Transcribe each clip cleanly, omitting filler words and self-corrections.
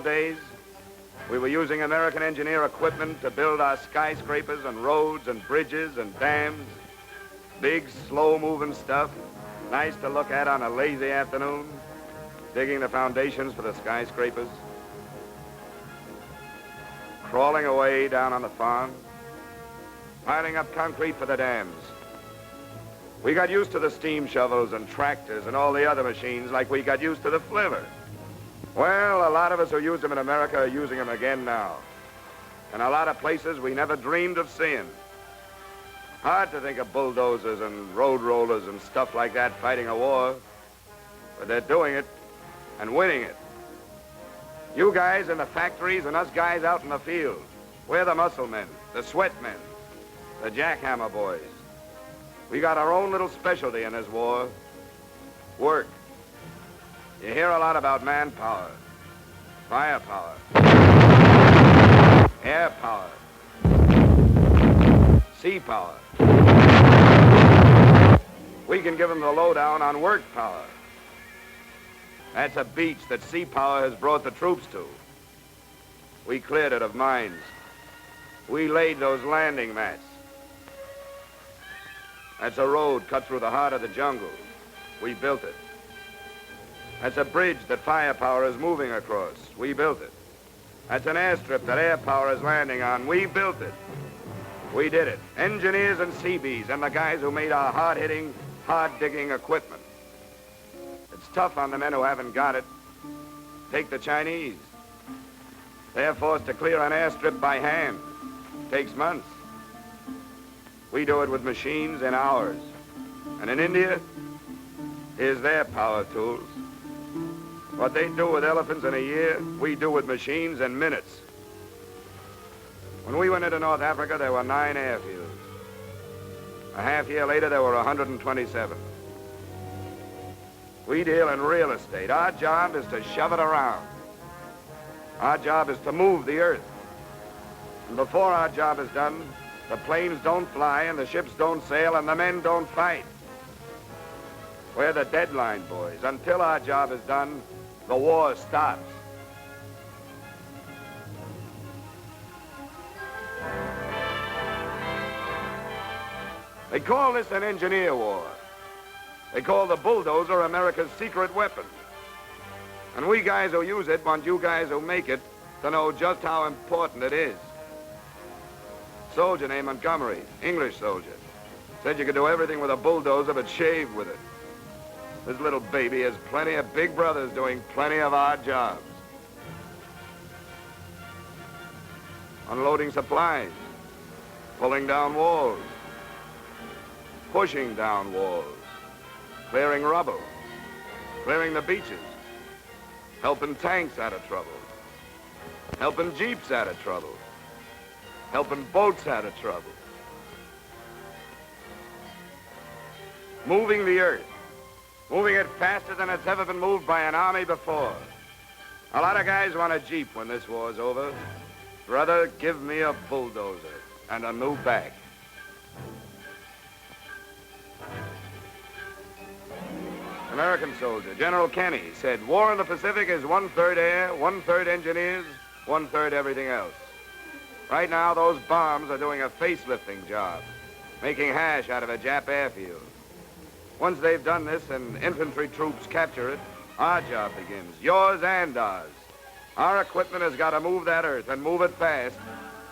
old days, we were using American engineer equipment to build our skyscrapers and roads and bridges and dams. Big, slow-moving stuff, nice to look at on a lazy afternoon, digging the foundations for the skyscrapers, crawling away down on the farm, piling up concrete for the dams. We got used to the steam shovels and tractors and all the other machines like we got used to the flivver. Well, a lot of us who use them in America are using them again now. In a lot of places we never dreamed of seeing. Hard to think of bulldozers and road rollers and stuff like that fighting a war, but they're doing it and winning it. You guys in the factories and us guys out in the field, we're the muscle men, the sweat men, the jackhammer boys. We got our own little specialty in this war, work. You hear a lot about manpower, firepower, air power, sea power. We can give them the lowdown on work power. That's a beach that sea power has brought the troops to. We cleared it of mines. We laid those landing mats. That's a road cut through the heart of the jungle. We built it. That's a bridge that firepower is moving across. We built it. That's an airstrip that air power is landing on. We built it. We did it. Engineers and SEABEES and the guys who made our hard-hitting, hard-digging equipment. It's tough on the men who haven't got it. Take the Chinese. They're forced to clear an airstrip by hand. Takes months. We do it with machines in hours. And in India, here's their power tools. What they do with elephants in a year, we do with machines in minutes. When we went into North Africa, there were 9 airfields. A half year later, there were 127. We deal in real estate. Our job is to shove it around. Our job is to move the earth. And before our job is done, the planes don't fly and the ships don't sail and the men don't fight. We're the deadline boys. Until our job is done, the war stops. They call this an engineer war. They call the bulldozer America's secret weapon. And we guys who use it want you guys who make it to know just how important it is. Soldier named Montgomery, English soldier, said you could do everything with a bulldozer but shave with it. This little baby has plenty of big brothers doing plenty of odd jobs. Unloading supplies, pulling down walls, pushing down walls, clearing rubble, clearing the beaches, helping tanks out of trouble, helping jeeps out of trouble, helping boats out of trouble. Moving the earth, moving it faster than it's ever been moved by an army before. A lot of guys want a Jeep when this war's over. Brother, give me a bulldozer and a new back. American soldier, General Kenny, said war in the Pacific is 1/3 air, 1/3 engineers, 1/3 everything else. Right now, those bombs are doing a facelifting job, making hash out of a Jap airfield. Once they've done this and infantry troops capture it, our job begins, yours and ours. Our equipment has got to move that earth and move it fast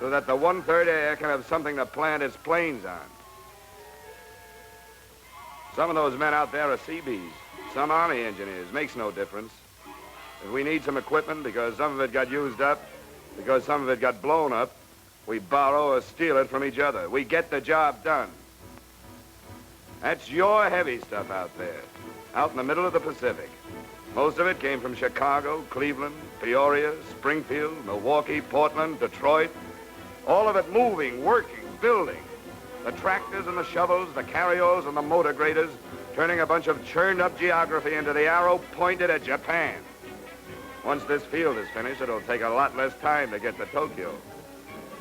so that the 1/3 air can have something to plant its planes on. Some of those men out there are SEABEES, some Army engineers. Makes no difference. If we need some equipment because some of it got used up, because some of it got blown up, we borrow or steal it from each other. We get the job done. That's your heavy stuff out there, out in the middle of the Pacific. Most of it came from Chicago, Cleveland, Peoria, Springfield, Milwaukee, Portland, Detroit. All of it moving, working, building. The tractors and the shovels, the carryalls and the motor graders, turning a bunch of churned up geography into the arrow pointed at Japan. Once this field is finished, it'll take a lot less time to get to Tokyo.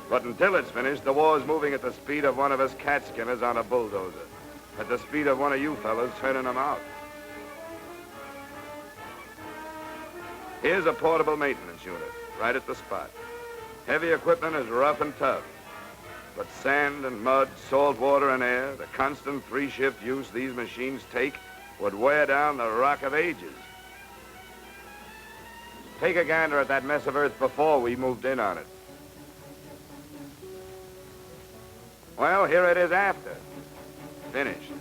But until it's finished, the war's moving at the speed of one of us cat skinners on a bulldozer, at the speed of one of you fellas turning them out. Here's a portable maintenance unit, right at the spot. Heavy equipment is rough and tough, but sand and mud, salt water and air, the constant three-shift use these machines take would wear down the Rock of Ages. Take a gander at that mess of earth before we moved in on it. Well, here it is after. Finished.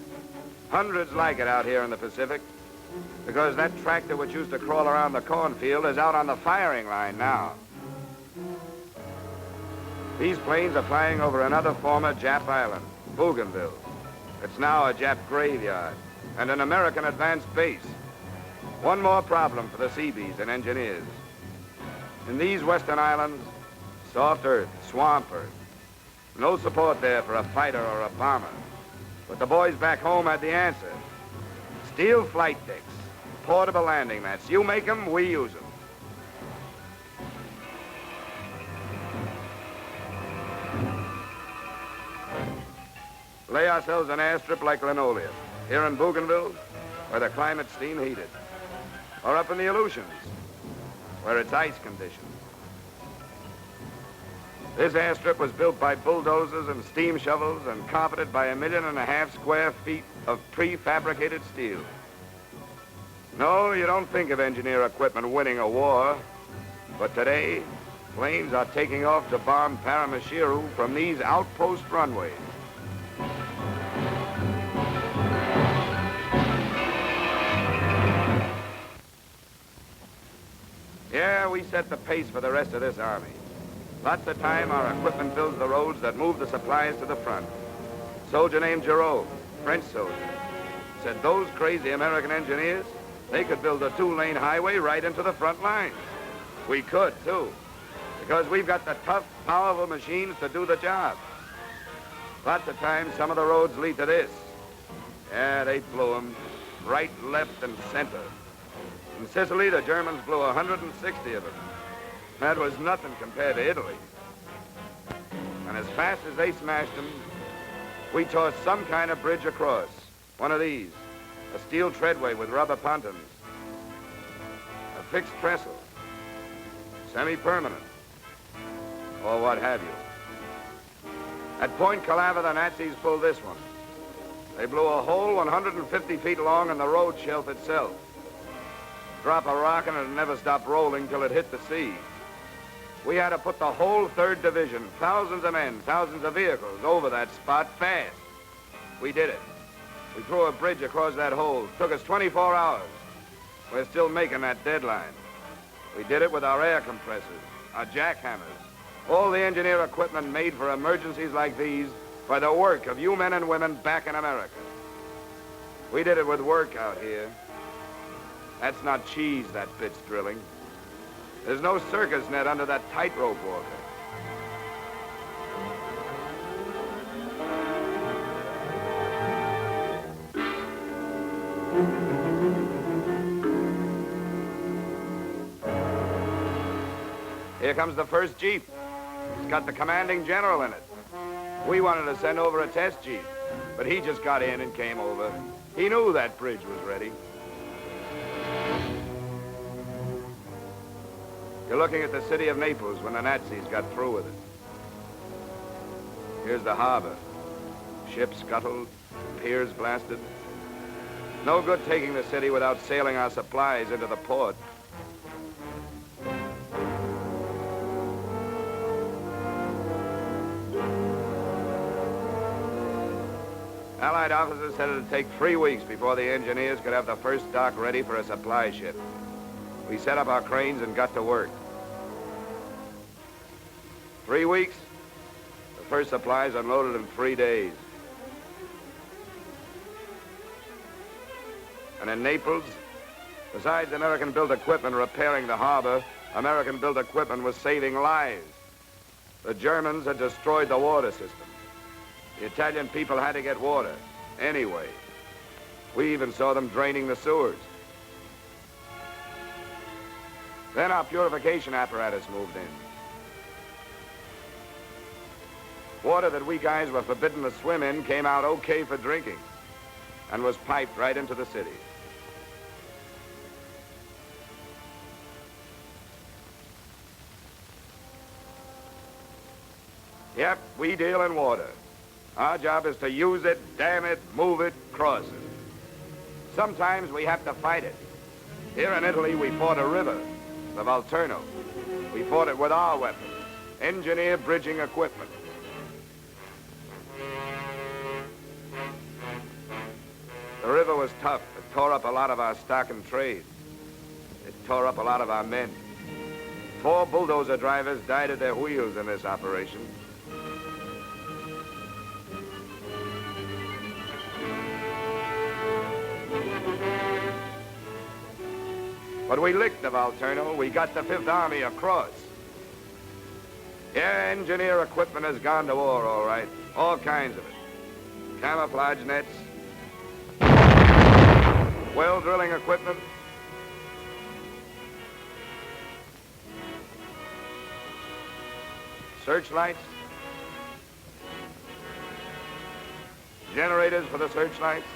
Hundreds like it out here in the Pacific, because that tractor which used to crawl around the cornfield is out on the firing line now. These planes are flying over another former Jap island, Bougainville. It's now a Jap graveyard and an American advanced base. One more problem for the SEABEES and engineers. In these western islands, soft earth, swamp earth. No support there for a fighter or a bomber. But the boys back home had the answer. Steel flight decks, portable landing mats. You make them, we use them. Lay ourselves an airstrip like linoleum. Here in Bougainville, where the climate's steam heated. Or up in the Aleutians, where it's ice conditioned. This airstrip was built by bulldozers and steam shovels and carpeted by 1.5 million square feet of prefabricated steel. No, you don't think of engineer equipment winning a war, but today, planes are taking off to bomb Paramashiru from these outpost runways. Yeah, we set the pace for the rest of this army. Lots of time, our equipment builds the roads that move the supplies to the front. Soldier named Giraud, French soldier, said those crazy American engineers, they could build a 2-lane highway right into the front lines. We could, too, because we've got the tough, powerful machines to do the job. Lots of times, some of the roads lead to this. Yeah, they blew them right, left, and center. In Sicily, the Germans blew 160 of them. That was nothing compared to Italy. And as fast as they smashed them, we tossed some kind of bridge across. One of these, a steel treadway with rubber pontons, a fixed trestle, semi-permanent, or what have you. At Point Calava, the Nazis pulled this one. They blew a hole 150 feet long in the road shelf itself. Drop a rock and it'd never stop rolling till it hit the sea. We had to put the whole 3rd Division, thousands of men, thousands of vehicles over that spot fast. We did it. We threw a bridge across that hole. Took us 24 hours. We're still making that deadline. We did it with our air compressors, our jackhammers, all the engineer equipment made for emergencies like these by the work of you men and women back in America. We did it with work out here. That's not cheese, that bit's drilling. There's no circus net under that tightrope walker. Here comes the first Jeep. It's got the commanding general in it. We wanted to send over a test Jeep, but he just got in and came over. He knew that bridge was ready. You're looking at the city of Naples when the Nazis got through with it. Here's the harbor. Ships scuttled, piers blasted. No good taking the city without sailing our supplies into the port. Allied officers said it'd take 3 weeks before the engineers could have the first dock ready for a supply ship. We set up our cranes and got to work. 3 weeks, the first supplies unloaded in 3 days. And in Naples, besides American-built equipment repairing the harbor, American-built equipment was saving lives. The Germans had destroyed the water system. The Italian people had to get water anyway. We even saw them draining the sewers. Then our purification apparatus moved in. Water that we guys were forbidden to swim in came out okay for drinking and was piped right into the city. Yep, we deal in water. Our job is to use it, dam it, move it, cross it. Sometimes we have to fight it. Here in Italy, we fought a river, the Volturno. We fought it with our weapons, engineer bridging equipment. The river was tough. It tore up a lot of our stock and trade. It tore up a lot of our men. 4 bulldozer drivers died at their wheels in this operation. But we licked the Volturno. We got the Fifth Army across. Yeah, engineer equipment has gone to war, all right. All kinds of it. Camouflage nets, well drilling equipment, searchlights, generators for the searchlights,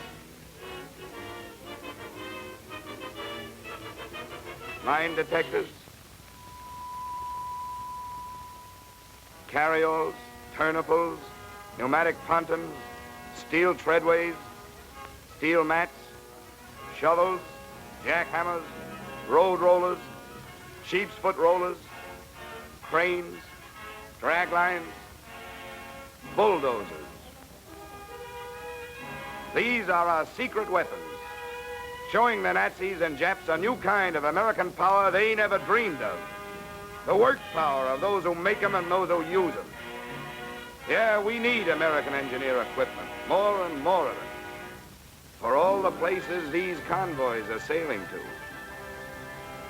mine detectors, carryalls, turniples, pneumatic pontons, steel treadways, steel mats, shovels, jackhammers, road rollers, sheep's foot rollers, cranes, drag lines, bulldozers. These are our secret weapons, showing the Nazis and Japs a new kind of American power they never dreamed of. The work power of those who make them and those who use them. Yeah, we need American engineer equipment, more and more of it, for all the places these convoys are sailing to.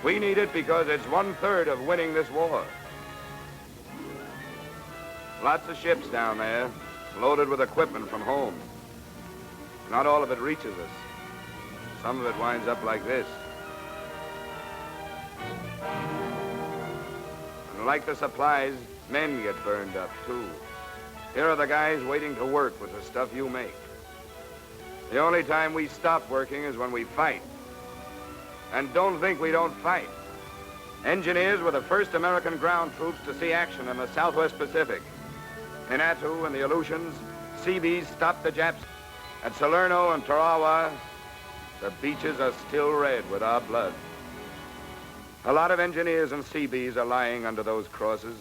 We need it because it's 1/3 of winning this war. Lots of ships down there, loaded with equipment from home. Not all of it reaches us. Some of it winds up like this. And like the supplies, men get burned up, too. Here are the guys waiting to work with the stuff you make. The only time we stop working is when we fight. And don't think we don't fight. Engineers were the first American ground troops to see action in the Southwest Pacific. In Attu and the Aleutians, SEABEES stopped the Japs. At Salerno and Tarawa, the beaches are still red with our blood. A lot of engineers and SEABEES are lying under those crosses,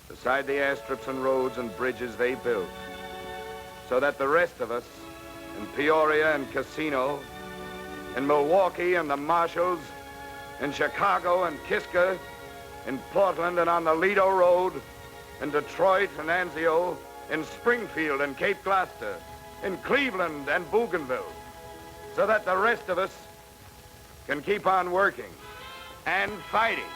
beside the airstrips and roads and bridges they built, so that the rest of us in Peoria and Casino, in Milwaukee and the Marshalls, in Chicago and Kiska, in Portland and on the Lido Road, in Detroit and Anzio, in Springfield and Cape Gloucester, in Cleveland and Bougainville, so that the rest of us can keep on working and fighting.